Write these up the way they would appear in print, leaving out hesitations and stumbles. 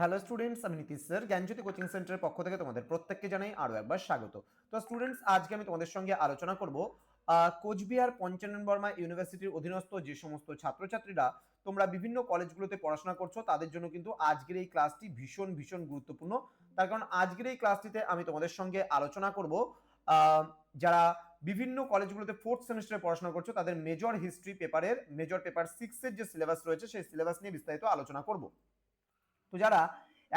Hello students, আমি Nitish sir জ্ঞানজ্যোতি coaching সেন্টারের পক্ষ থেকে তোমাদের প্রত্যেককে জানাই আরো একবার স্বাগত। তো স্টুডেন্টস, আজকে আমি তোমাদের সঙ্গে আলোচনা করব কোচবিহার পঞ্চানন বর্মা ইউনিভার্সিটির অধীনস্থ যে সমস্ত ছাত্রছাত্রীরা তোমরা বিভিন্ন কলেজগুলোতে পড়াশোনা করছো তাদের জন্য কিন্তু আজকের এই ক্লাসটি ভীষণ ভীষণ গুরুত্বপূর্ণ। তার কারণ আজকের এই ক্লাসটিতে আমি তোমাদের সঙ্গে আলোচনা করব যারা বিভিন্ন কলেজগুলোতে ফোর্থ সেমিস্টারে পড়াশোনা করছো তাদের মেজর হিস্ট্রি পেপারের মেজর পেপার 6 এর যে সিলেবাস রয়েছে সেই সিলেবাস নিয়ে বিস্তারিত আলোচনা করব। তো যারা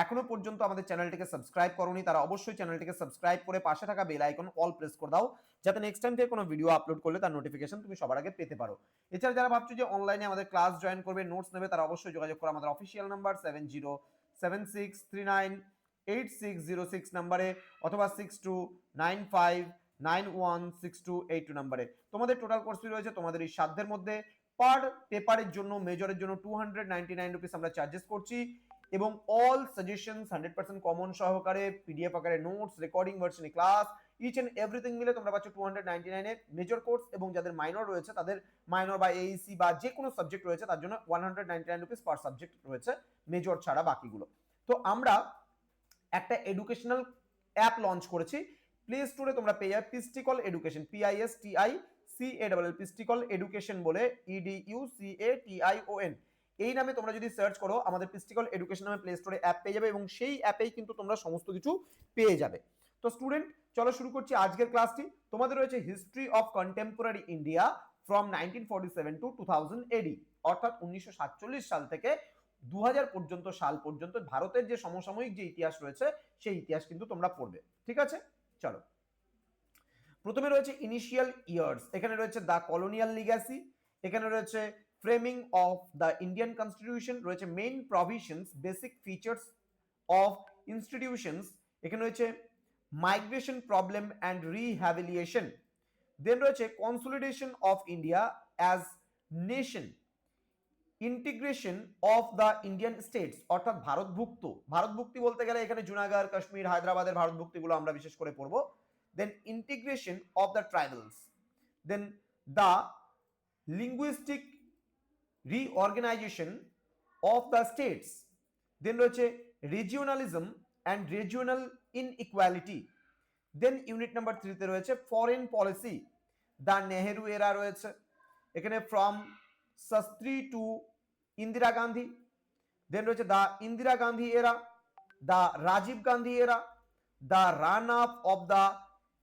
এখনো পর্যন্ত আমাদের চ্যানেলটিকে সাবস্ক্রাইব করোনি তারা অবশ্যই চ্যানেলটিকে সাবস্ক্রাইব করে পাশে থাকা বেল আইকন অল প্রেস করে দাও, যাতে নেক্সট টাইম থেকে কোনো ভিডিও আপলোড করলে তার নোটিফিকেশন তুমি সবার আগে পেতে পারো। এছাড়া যারা ভাবছো যে অনলাইনে আমাদের ক্লাস জয়েন করবে, নোটস নেবে, তারা অবশ্যই যোগাযোগ করো আমাদের অফিসিয়াল নাম্বার 7076398606 নাম্বারে অথবা 6295916282 নাম্বারে। তোমাদের টোটাল কোর্স ফি রয়েছে তোমাদের এই সাধ্যের মধ্যে। পার পেপারের জন্য মেজরের জন্য 299 রুপিস আমরা চার্জেস করছি এবং অল সাজেশনস 100% কমন সহকারে পিডিএফ আকারে নোটস, রেকর্ডিং ভার্সনে ক্লাস, ইচ এন্ড এভরিথিং মিলে তোমরা পাচ্ছ 299 এর মেজর কোর্স, এবং যাদের মাইনর রয়েছে তাদের মাইনর বা এইসি বা যে কোনো সাবজেক্ট রয়েছে তার জন্য 199 রুপিস পার সাবজেক্ট রয়েছে মেজর ছাড়া বাকিগুলো। তো আমরা একটা এডুকেশনাল অ্যাপ লঞ্চ করেছি প্লে স্টোরে, তোমরা পেয়ে যাবে পিস্টিকল এডুকেশন, PISTICALL পিস্টিকল এডুকেশন বলে, EDUCATION এই নামে তোমরা যদি সার্চ করো আমাদের পিস্টিকল এডুকেশন নামে প্লে স্টোরে অ্যাপ পেয়ে যাবে এবং সেই অ্যাপেই কিন্তু তোমরা সমস্ত কিছু পেয়ে যাবে। তো স্টুডেন্ট, চলো শুরু করছি আজকের ক্লাসটি। তোমাদের রয়েছে history of contemporary India from 1947 to 2000 AD, অর্থাৎ 1947 সাল থেকে 2000 পর্যন্ত সাল পর্যন্ত ভারতের যে সমসাময়িক যে ইতিহাস রয়েছে সেই ইতিহাস কিন্তু তোমরা পড়বে। ঠিক আছে, চলো। প্রথমে রয়েছে ইনিশিয়াল ইয়ার্স, এখানে রয়েছে দ্য কলোনিয়াল লিগ্যাসি, এখানে রয়েছে framing of the Indian constitution, রয়েছে main provisions, basic features of institutions, এখানে রয়েছে migration problem and rehabilitation, then রয়েছে consolidation of India as nation, integration of the Indian states, অর্থাৎ ভারতভুক্তি বলতে গেলে এখানে জুনাগড়, কাশ্মীর, হায়দ্রাবাদের ভারতভুক্তিগুলো আমরা বিশেষ করে পড়বো। Then integration of the tribals, then the linguistic reorganisation of the states, then রয়েছে regionalism and regional inequality, then unit number 3 তে রয়েছে ফরেন পলিসি, দ্য নেহেরু এরা রয়েছে এখানে from Shastri to Indira Gandhi, then রয়েছে দ্য ইন্দিরা গান্ধী এরা, দ্য রাজীব গান্ধী এরা, the run up of the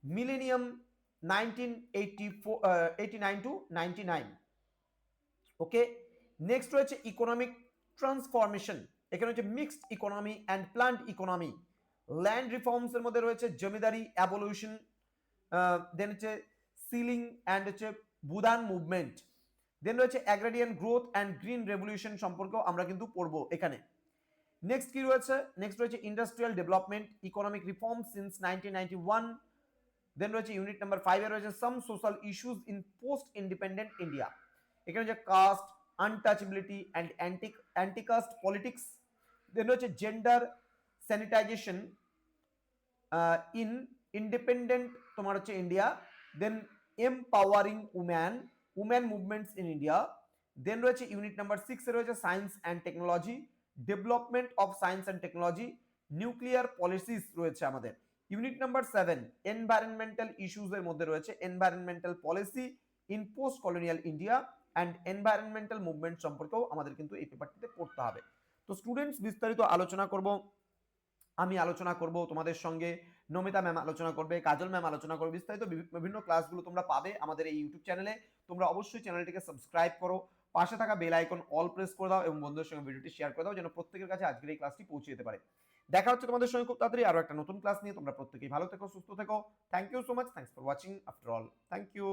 millennium 1989 to 99। Okay, next রয়েছে ইকোনমিক ট্রান্সফরমেশন, এখানে হচ্ছে mixed economy and planned economy, land reforms এর মধ্যে রয়েছে জমিদারি অ্যাবলিউশন, দেন হচ্ছে সিলিং অ্যান্ড হচ্ছে বুদান মুভমেন্ট, দেন রয়েছে agrarian growth and green revolution সম্পর্কেও আমরা কিন্তু পড়বো এখানে। নেক্সট কি রয়েছে, নেক্সট রয়েছে industrial development, economic reform since 1991, then রয়েছে ইউনিট নাম্বার 5 এ রয়েছে some social issues in post independent India, এখানে হচ্ছে caste, untouchability and anticaste politics, then রয়েছে জেন্ডার স্যানিটাইজেশন ইন ইন্ডিপেন্ডেন্ট তোমার হচ্ছে India, then empowering woman movements in India, then রয়েছে unit number 6 এ রয়েছে science and technology, development of science and technology, nuclear policies রয়েছে আমাদের। ইউনিট নাম্বার 7 এনভায়রনমেন্টাল ইস্যুস এর মধ্যে রয়েছে environmental policy in post colonial India and environmental movement সম্পর্কেও আমাদের কিন্তু এই পেপারটিতে পড়তে হবে। তো স্টুডেন্টস, বিস্তারিত আলোচনা করব, আমি আলোচনা করব তোমাদের সঙ্গে, নমিতা ম্যাম আলোচনা করবে, কাজল ম্যাম আলোচনা করবে, বিস্তারিত বিভিন্ন ক্লাসগুলো তোমরা পাবে আমাদের এই ইউটিউব চ্যানেলে। তোমরা অবশ্যই চ্যানেলটিকে সাবস্ক্রাইব করো, পাশে থাকা বেল আইকন অল প্রেস করে দাও এবং বন্ধুদের সঙ্গে ভিডিওটি শেয়ার করে দাও যেন প্রত্যেকের কাছে আজকের এই ক্লাসটি পৌঁছে যেতে পারে। দেখা হচ্ছে তোমাদের সঙ্গে খুব তাড়াতাড়ি আরো একটা নতুন ক্লাস নিয়ে। তোমরা প্রত্যেকেই ভালো থেকো, সুস্থ থেকো। Thank you so much, thanks for watching after all, thank you.